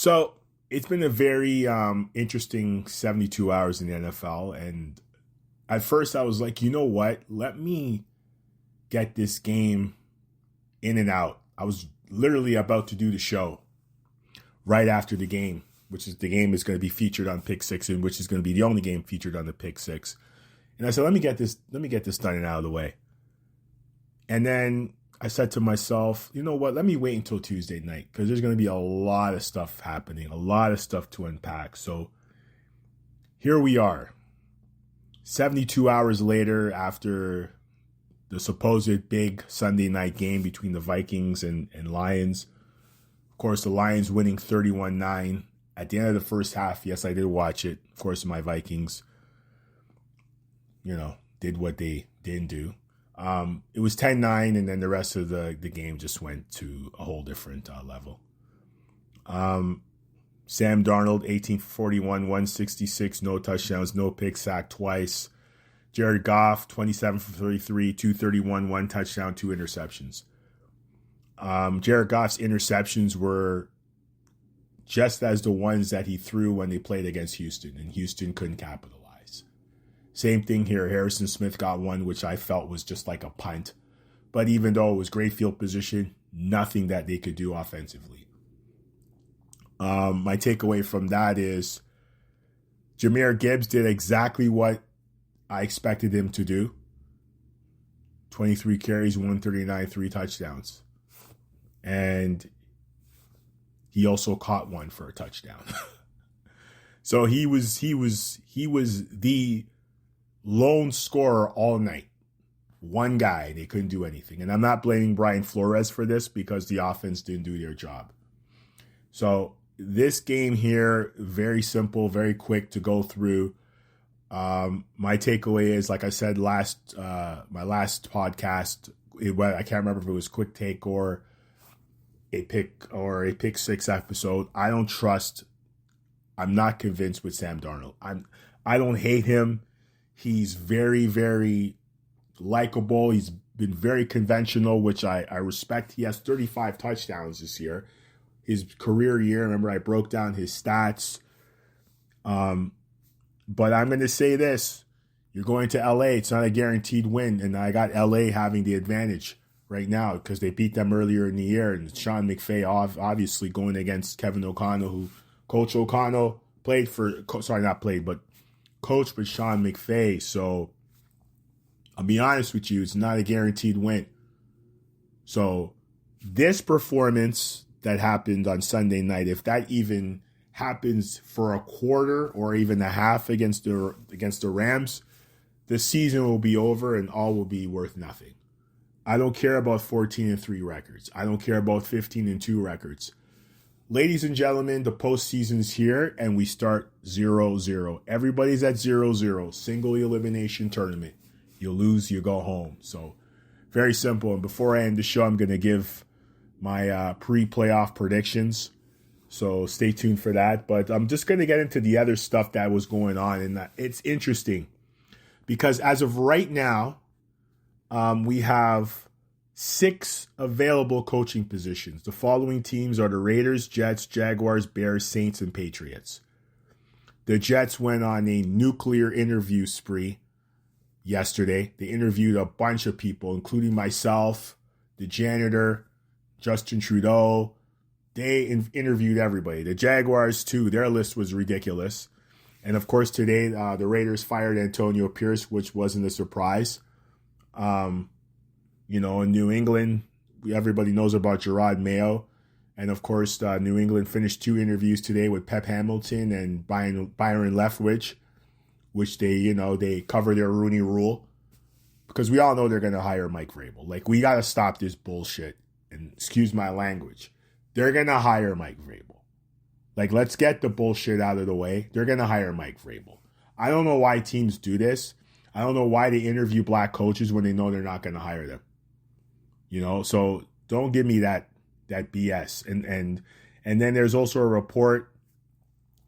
So it's been a very interesting 72 hours in the NFL. And at first I was like, you know what? Let me get this game in and out. I was literally about to do the show right after the game, which is the game is going to be featured on Pick Six, and which is going to be the only game featured on the Pick Six. And I said, let me get this done and out of the way. And then I said to myself, you know what? Let me wait until Tuesday night because there's going to be a lot of stuff happening, a lot of stuff to unpack. So here we are, 72 hours later after the supposed big Sunday night game between the Vikings and Lions. Of course, the Lions winning 31-9 at the end of the first half. Yes, I did watch it. Of course, my Vikings, did what they didn't do. It was 10-9, and then the rest of the game just went to a whole different level. Sam Darnold, 18 for 41, 166, no touchdowns, no pick, sack twice. Jared Goff, 27 for 33, 231, one touchdown, two interceptions. Jared Goff's interceptions were just as the ones that he threw when they played against Houston, and Houston couldn't capitalize. Same thing here. Harrison Smith got one, which I felt was just like a punt. But even though it was great field position, nothing that they could do offensively. My takeaway from that is Jahmyr Gibbs did exactly what I expected him to do. 23 carries, 139, 3 touchdowns. And he also caught one for a touchdown. So he was the lone scorer all night. One guy, they couldn't do anything. And I'm not blaming Brian Flores for this because the offense didn't do their job. So this game here, very simple, very quick to go through. My takeaway is, like I said my last podcast, I can't remember if it was Quick Take or a pick six episode. I'm not convinced with Sam Darnold. I don't hate him. He's very, very likable. He's been very conventional, which I respect. He has 35 touchdowns this year. His career year, remember I broke down his stats. But I'm going to say this. You're going to LA. It's not a guaranteed win. And I got LA having the advantage right now because they beat them earlier in the year. And Sean McVay obviously going against Kevin O'Connell, who Coach O'Connell coached with Sean McVay. So I'll be honest with you, it's not a guaranteed win. So this performance that happened on Sunday night, if that even happens for a quarter or even a half against the Rams, the season will be over and all will be worth nothing. I don't care about 14-3 records. I don't care about 15-2 records. Ladies and gentlemen, the postseason's here and we start 0-0. Everybody's at 0-0. Single elimination tournament. You lose, you go home. So very simple. And before I end the show, I'm going to give my pre-playoff predictions. So stay tuned for that. But I'm just going to get into the other stuff that was going on. And it's interesting because as of right now, we have 6 available coaching positions. The following teams are the Raiders, Jets, Jaguars, Bears, Saints, and Patriots. The Jets went on a nuclear interview spree yesterday. They interviewed a bunch of people, including myself, the janitor, Justin Trudeau. They interviewed everybody. The Jaguars, too, their list was ridiculous. And, of course, today the Raiders fired Antonio Pierce, which wasn't a surprise. In New England, everybody knows about Gerard Mayo. And, of course, New England finished 2 interviews today with Pep Hamilton and Byron Leftwich, which they cover their Rooney Rule. Because we all know they're going to hire Mike Vrabel. Like, we got to stop this bullshit. And excuse my language. They're going to hire Mike Vrabel. Like, let's get the bullshit out of the way. They're going to hire Mike Vrabel. I don't know why teams do this. I don't know why they interview black coaches when they know they're not going to hire them. So don't give me that BS. And then there's also a report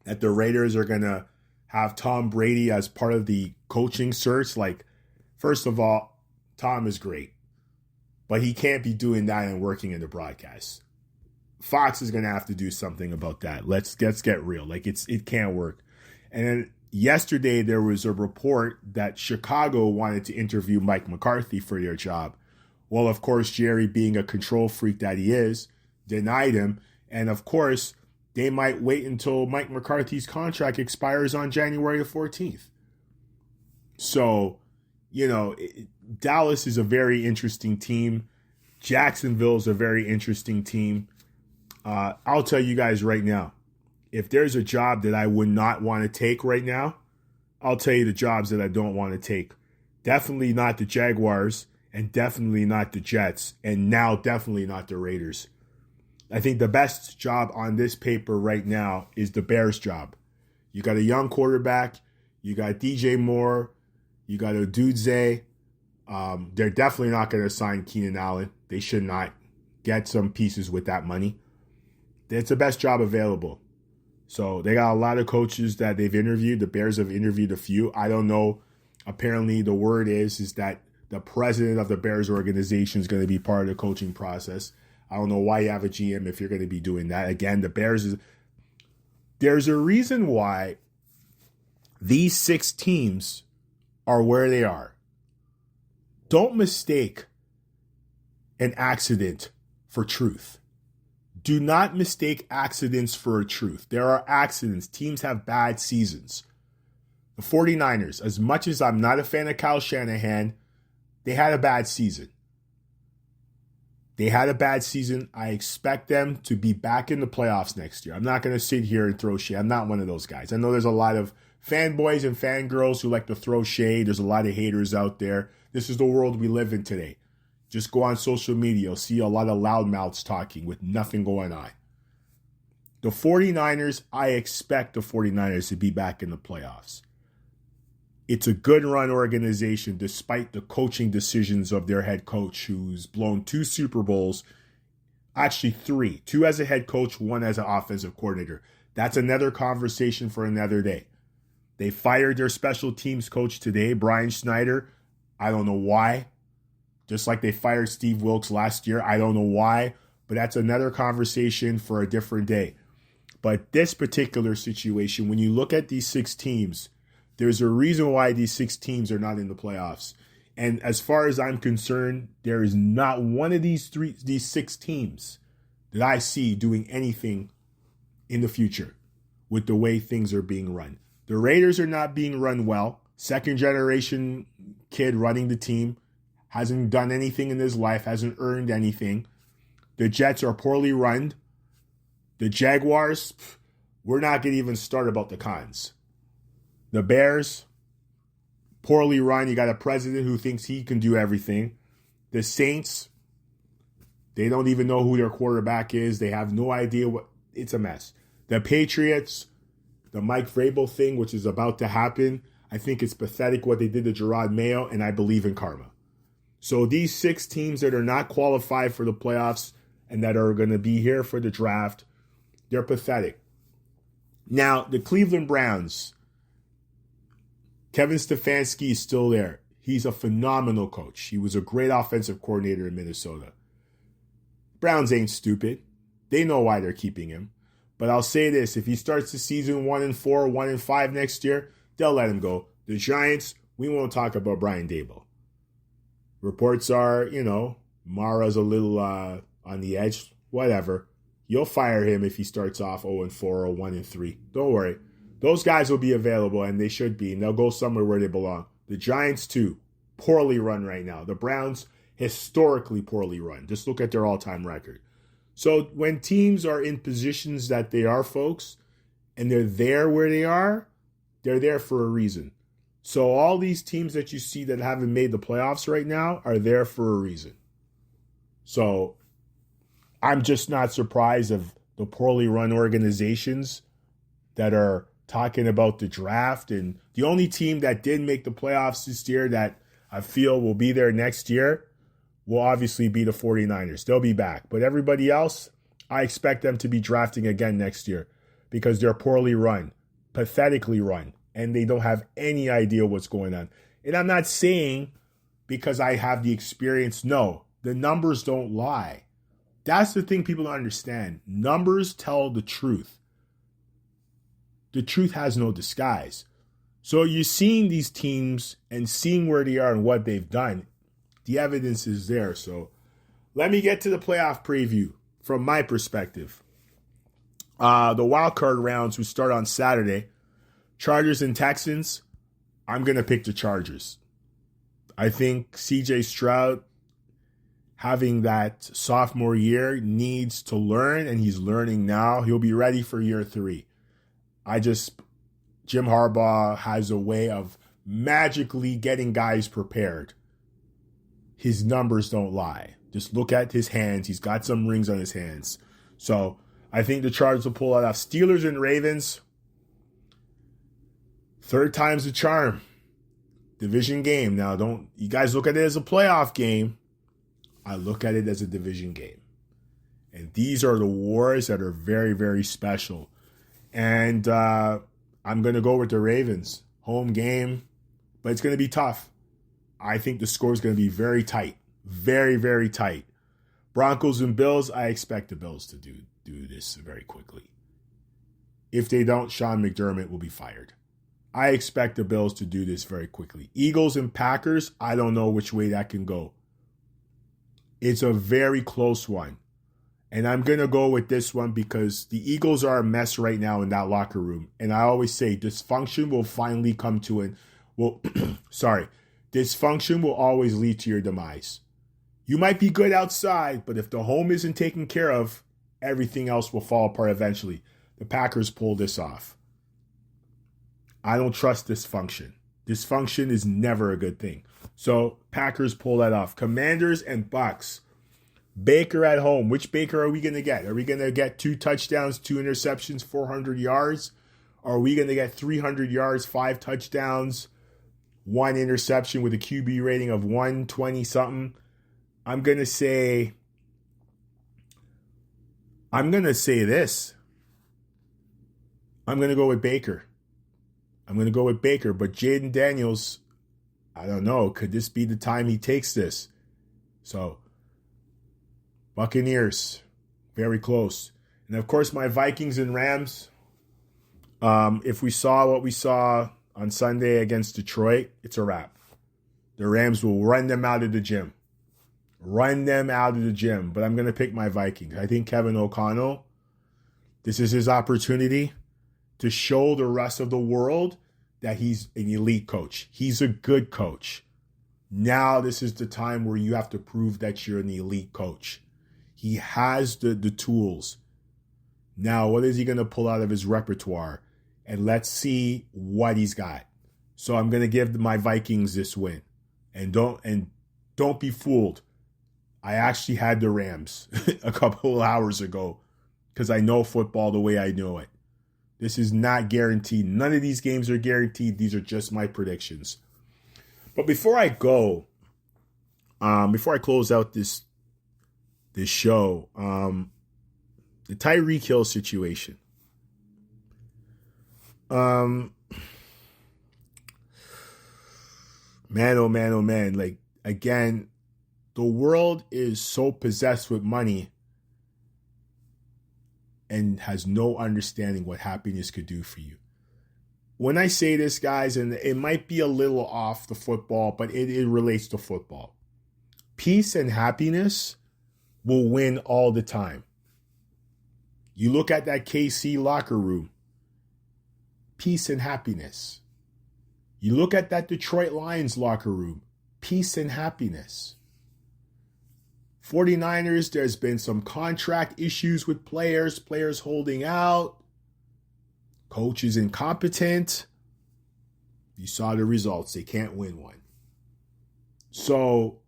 that the Raiders are going to have Tom Brady as part of the coaching search. Like, first of all, Tom is great. But he can't be doing that and working in the broadcast. Fox is going to have to do something about that. Let's get real. Like it can't work. And then yesterday there was a report that Chicago wanted to interview Mike McCarthy for their job. Well, of course, Jerry, being a control freak that he is, denied him. And of course, they might wait until Mike McCarthy's contract expires on January 14th. So, Dallas is a very interesting team. Jacksonville is a very interesting team. I'll tell you guys right now, if there's a job that I would not want to take right now, I'll tell you the jobs that I don't want to take. Definitely not the Jaguars, and definitely not the Jets, and now definitely not the Raiders. I think the best job on this paper right now is the Bears job. You got a young quarterback. You got DJ Moore. You got Odudze. They're definitely not going to sign Keenan Allen. They should not. Get some pieces with that money. It's the best job available. So they got a lot of coaches that they've interviewed. The Bears have interviewed a few. I don't know. Apparently the word is that the president of the Bears organization is going to be part of the coaching process. I don't know why you have a GM if you're going to be doing that. Again, the Bears there's a reason why these 6 teams are where they are. Don't mistake an accident for truth. Do not mistake accidents for a truth. There are accidents. Teams have bad seasons. The 49ers, as much as I'm not a fan of Kyle Shanahan, they had a bad season. I expect them to be back in the playoffs next year. I'm not going to sit here and throw shade. I'm not one of those guys. I know there's a lot of fanboys and fangirls who like to throw shade. There's a lot of haters out there. This is the world we live in today. Just go on social media. You'll see a lot of loudmouths talking with nothing going on. The 49ers, I expect the 49ers to be back in the playoffs. It's a good run organization despite the coaching decisions of their head coach who's blown 2 Super Bowls, actually 3. 2 as a head coach, 1 as an offensive coordinator. That's another conversation for another day. They fired their special teams coach today, Brian Schneider. I don't know why. Just like they fired Steve Wilkes last year. I don't know why, but that's another conversation for a different day. But this particular situation, when you look at these 6 teams, there's a reason why these 6 teams are not in the playoffs. And as far as I'm concerned, there is not one of these 6 teams that I see doing anything in the future with the way things are being run. The Raiders are not being run well. Second generation kid running the team. Hasn't done anything in his life, hasn't earned anything. The Jets are poorly run. The Jaguars, we're not going to even start about the cons. The Bears, poorly run. You got a president who thinks he can do everything. The Saints, they don't even know who their quarterback is. They have no idea what. It's a mess. The Patriots, the Mike Vrabel thing, which is about to happen, I think it's pathetic what they did to Gerard Mayo, and I believe in karma. So these 6 teams that are not qualified for the playoffs and that are going to be here for the draft, they're pathetic. Now, the Cleveland Browns, Kevin Stefanski is still there. He's a phenomenal coach. He was a great offensive coordinator in Minnesota. Browns ain't stupid. They know why they're keeping him. But I'll say this, if he starts the season 1-4, 1-5 next year, they'll let him go. The Giants, we won't talk about Brian Daboll. Reports are, Mara's a little on the edge. Whatever. You'll fire him if he starts off 0-4 or 1-3. Don't worry. Those guys will be available, and they should be, and they'll go somewhere where they belong. The Giants, too, poorly run right now. The Browns, historically poorly run. Just look at their all-time record. So when teams are in positions that they are, folks, and they're there where they are, they're there for a reason. So all these teams that you see that haven't made the playoffs right now are there for a reason. So I'm just not surprised of the poorly run organizations that are talking about the draft. And the only team that did make the playoffs this year that I feel will be there next year will obviously be the 49ers. They'll be back. But everybody else, I expect them to be drafting again next year because they're poorly run, pathetically run. And they don't have any idea what's going on. And I'm not saying because I have the experience. No, the numbers don't lie. That's the thing people don't understand. Numbers tell the truth. The truth has no disguise. So you're seeing these teams and seeing where they are and what they've done. The evidence is there. So let me get to the playoff preview from my perspective. The wildcard rounds will start on Saturday. Chargers and Texans. I'm going to pick the Chargers. I think CJ Stroud, having that sophomore year, needs to learn, and he's learning now. He'll be ready for year 3. Jim Harbaugh has a way of magically getting guys prepared. His numbers don't lie. Just look at his hands. He's got some rings on his hands. So I think the Chargers will pull it off. Steelers and Ravens. Third time's the charm. Division game. Now, don't you guys look at it as a playoff game. I look at it as a division game. And these are the wars that are very, very special. And I'm going to go with the Ravens. Home game, but it's going to be tough. I think the score is going to be very tight. Very, very tight. Broncos and Bills, I expect the Bills to do this very quickly. If they don't, Sean McDermott will be fired. I expect the Bills to do this very quickly. Eagles and Packers, I don't know which way that can go. It's a very close one. And I'm going to go with this one because the Eagles are a mess right now in that locker room. And I always say dysfunction will finally come to an... Well, dysfunction will always lead to your demise. You might be good outside, but if the home isn't taken care of, everything else will fall apart eventually. The Packers pull this off. I don't trust dysfunction. Dysfunction is never a good thing. So Packers pull that off. Commanders and Bucks. Baker at home. Which Baker are we going to get? Are we going to get 2 touchdowns, 2 interceptions, 400 yards? Or are we going to get 300 yards, 5 touchdowns, 1 interception with a QB rating of 120-something? I'm going to say this. I'm going to go with Baker. But Jaden Daniels, I don't know. Could this be the time he takes this? So, Buccaneers, very close. And of course, my Vikings and Rams. If we saw what we saw on Sunday against Detroit, it's a wrap. The Rams will run them out of the gym. But I'm going to pick my Vikings. I think Kevin O'Connell, this is his opportunity to show the rest of the world that he's an elite coach. He's a good coach. Now this is the time where you have to prove that you're an elite coach. He has the tools. Now, what is he going to pull out of his repertoire? And let's see what he's got. So I'm going to give my Vikings this win. And don't be fooled. I actually had the Rams a couple of hours ago because I know football the way I know it. This is not guaranteed. None of these games are guaranteed. These are just my predictions. But before I go, before I close out this show, the Tyreek Hill situation. Man, oh man, oh man. Like, again, the world is so possessed with money and has no understanding what happiness could do for you. When I say this, guys, and it might be a little off the football, but it relates to football. Peace and happiness will win all the time. You look at that KC locker room. Peace and happiness. You look at that Detroit Lions locker room. Peace and happiness. 49ers, there's been some contract issues with players holding out. Coach is incompetent. You saw the results. They can't win one. So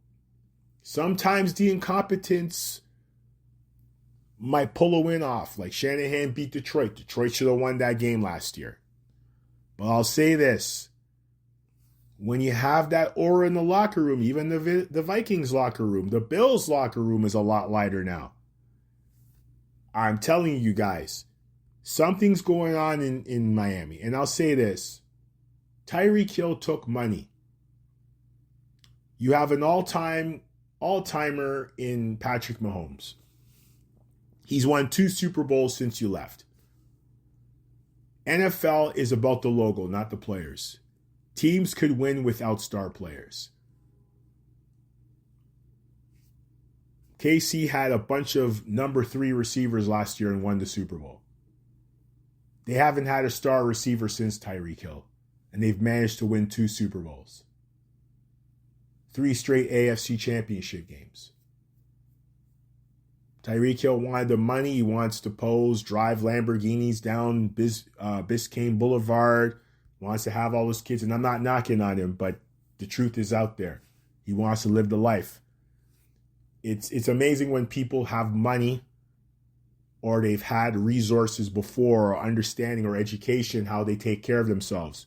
sometimes the incompetence might pull a win off. Like Shanahan beat Detroit. Detroit should have won that game last year. But I'll say this. When you have that aura in the locker room, even the Vikings locker room, the Bills locker room is a lot lighter now. I'm telling you guys, something's going on in Miami. And I'll say this. Tyreek Hill took money. You have an all-timer in Patrick Mahomes. He's won 2 Super Bowls since you left. NFL is about the logo, not the players. Teams could win without star players. KC had a bunch of number 3 receivers last year and won the Super Bowl. They haven't had a star receiver since Tyreek Hill, and they've managed to win 2 Super Bowls. 3 straight AFC championship games. Tyreek Hill wanted the money. He wants to pose, drive Lamborghinis down Biscayne Boulevard, wants to have all his kids, and I'm not knocking on him, but the truth is out there. He wants to live the life. It's amazing when people have money or they've had resources before or understanding or education how they take care of themselves.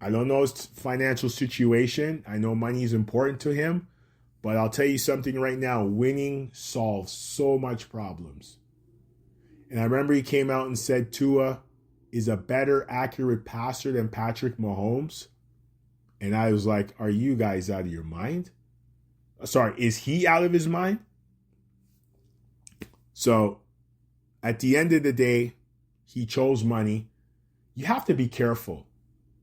I don't know his financial situation. I know money is important to him, but I'll tell you something right now. Winning solves so much problems. And I remember he came out and said Tua is a better accurate passer than Patrick Mahomes. And I was like, are you guys out of your mind? Sorry, is he out of his mind? So at the end of the day, he chose money. You have to be careful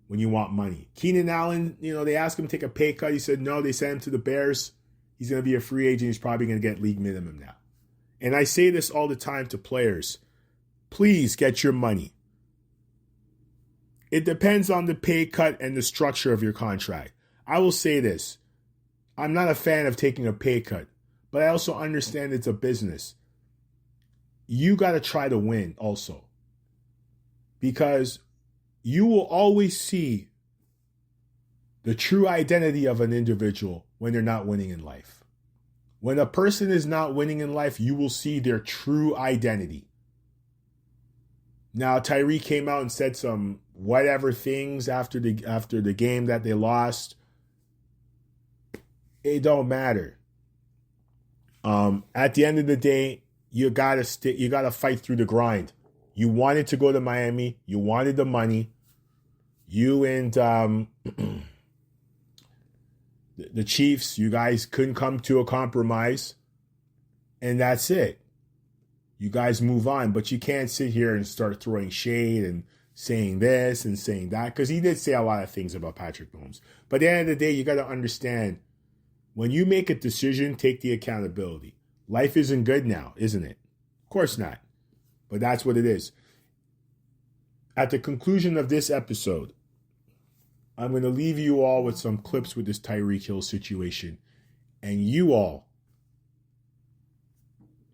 when you want money. Keenan Allen, they asked him to take a pay cut. He said no. They sent him to the Bears. He's going to be a free agent. He's probably going to get league minimum now. And I say this all the time to players. Please get your money. It depends on the pay cut and the structure of your contract. I will say this. I'm not a fan of taking a pay cut, but I also understand it's a business. You got to try to win also. Because you will always see the true identity of an individual when they're not winning in life. When a person is not winning in life, you will see their true identity. Now, Tyreek came out and said some whatever things after the game that they lost. It don't matter. At the end of the day, you gotta fight through the grind. You wanted to go to Miami. You wanted the money. You and the Chiefs, you guys couldn't come to a compromise. And that's it. You guys move on. But you can't sit here and start throwing shade and saying this and saying that. Because he did say a lot of things about Patrick Mahomes. But at the end of the day, you got to understand, when you make a decision, take the accountability. Life isn't good now, isn't it? Of course not. But that's what it is. At the conclusion of this episode, I'm going to leave you all with some clips with this Tyreek Hill situation. And you all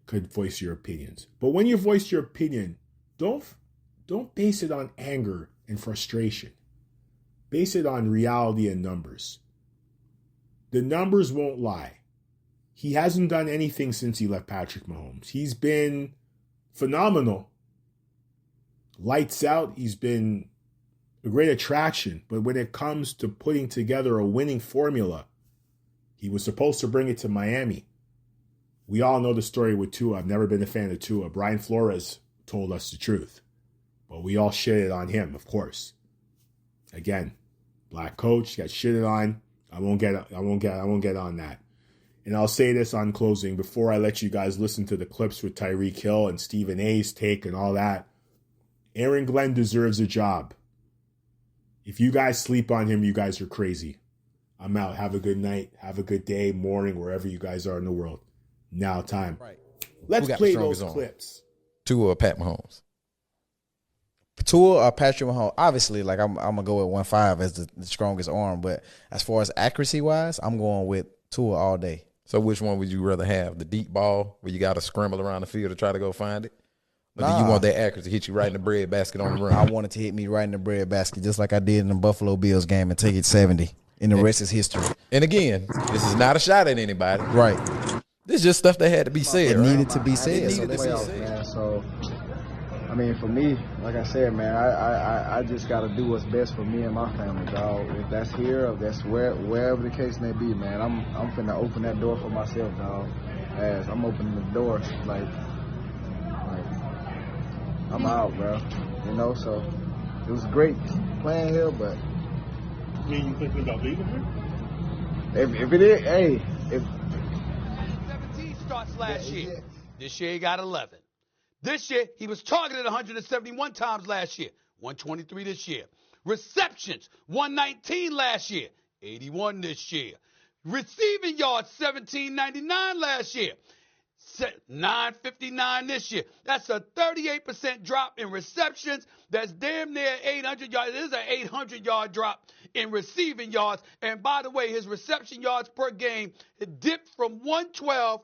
could voice your opinions. But when you voice your opinion, don't base it on anger and frustration. Base it on reality and numbers. The numbers won't lie. He hasn't done anything since he left Patrick Mahomes. He's been phenomenal. Lights out. He's been a great attraction. But when it comes to putting together a winning formula, he was supposed to bring it to Miami. We all know the story with Tua. I've never been a fan of Tua. Brian Flores told us the truth. But we all shitted on him, of course. Again, black coach, got shitted on. I won't get on that. And I'll say this on closing before I let you guys listen to the clips with Tyreek Hill and Stephen A's take and all that. Aaron Glenn deserves a job. If you guys sleep on him, you guys are crazy. I'm out. Have a good night. Have a good day, morning, wherever you guys are in the world. Now time. Right. Let's play those clips. Tua or Pat Mahomes? Tua or Patrick Mahomes? Obviously, like I'm gonna go with 1.5 as the strongest arm, but as far as accuracy wise, I'm going with Tua all day. So which one would you rather have? The deep ball where you got to scramble around the field to try to go find it? Or do you want that accuracy to hit you right in the bread basket on the run? I want it to hit me right in the bread basket, just like I did in the Buffalo Bills game, and take it 70. And the rest is history. And again, this is not a shot at anybody. Right. This is just stuff that had to be said. It needed to be said. Man. So, I mean, for me, like I said, man, I just got to do what's best for me and my family, dog. If that's here, if that's wherever the case may be, man, I'm finna open that door for myself, dog. As I'm opening the door, like I'm out, bro. So it was great playing here, but. You thinking about leaving here? If it is, hey, if. 17 starts last year. This year he got 11. This year he was targeted 171 times last year, 123 this year. Receptions, 119 last year, 81 this year. Receiving yards, 1799 last year, 959 this year. That's a 38% drop in receptions. That's damn near 800 yards. It is an 800-yard drop in receiving yards. And by the way, his reception yards per game dipped from 112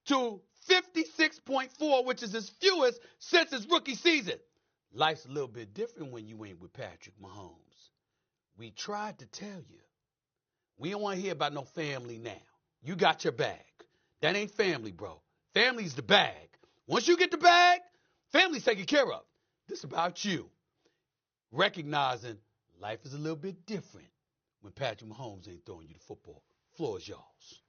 to 56.4, which is his fewest since his rookie season. Life's a little bit different when you ain't with Patrick Mahomes. We tried to tell you. We don't want to hear about no family now. You got your bag. That ain't family, bro. Family's the bag. Once you get the bag, family's taken care of. This is about you. Recognizing life is a little bit different when Patrick Mahomes ain't throwing you the football. Floor is y'all's.